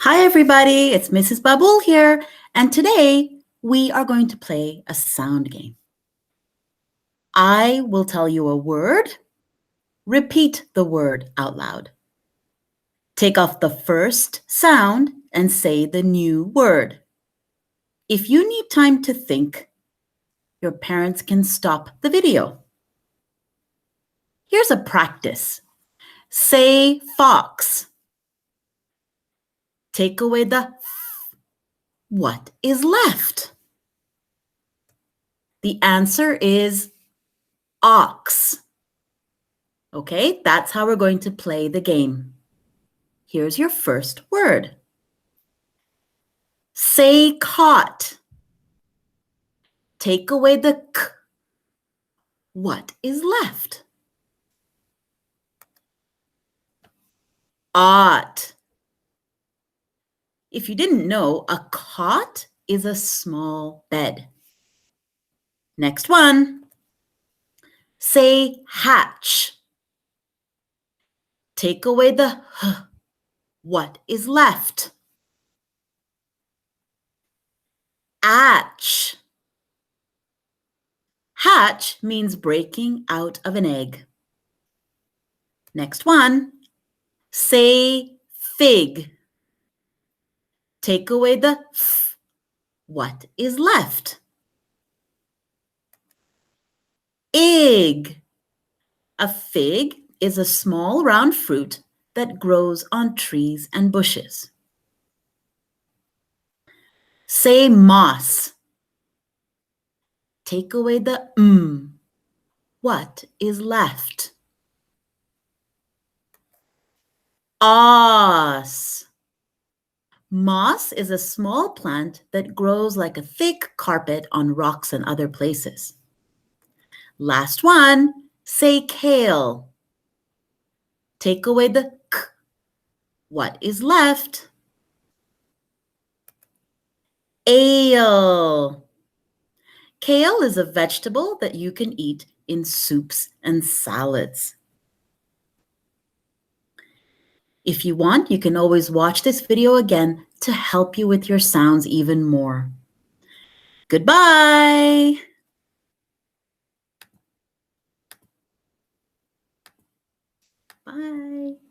Hi, everybody. It's Mrs. Babul here, and today we are going to play a sound game. I will tell you a word. Repeat the word out loud. Take off the first sound and say the new word. If you need time to think, your parents can stop the video. Here's a practice. Say fox. Take away the f. What is left? The answer is ox. Okay, that's how we're going to play the game. Here's your first word. Say caught. Take away the k. What is left? Ought. If you didn't know, a cot is a small bed. Next one. Say hatch. Take away the h. What is left? Atch. Hatch means breaking out of an egg. Next one. Say fig. Take away the f. What is left? Ig. A fig is a small round fruit that grows on trees and bushes. Say moss. Take away the m. What is left? Os. Moss is a small plant that grows like a thick carpet on rocks and other places. Last one, say kale. Take away the k. What is left? Ale. Kale is a vegetable that you can eat in soups and salads. If you want, you can always watch this video again to help you with your sounds even more. Goodbye. Bye.